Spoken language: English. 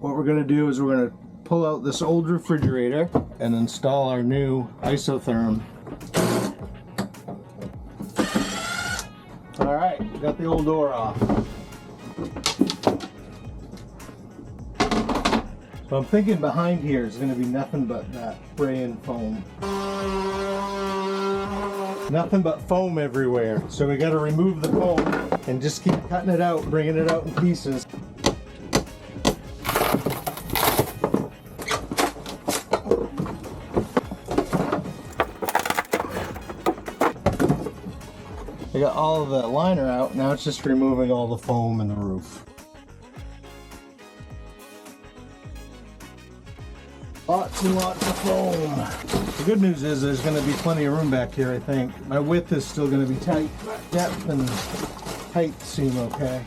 What we're going to do is we're going to pull out this old refrigerator and install our new Isotherm. All right, got the old door off. So I'm thinking behind here is going to be nothing but that Bryan foam. Nothing but foam everywhere. So we got to remove the foam and just keep cutting it out, bringing it out in pieces. I got all of the liner out, now it's just removing all the foam in the roof. Lots and lots of foam. The good news is there's going to be plenty of room back here, I think. My width is still going to be tight, but depth and height seem okay.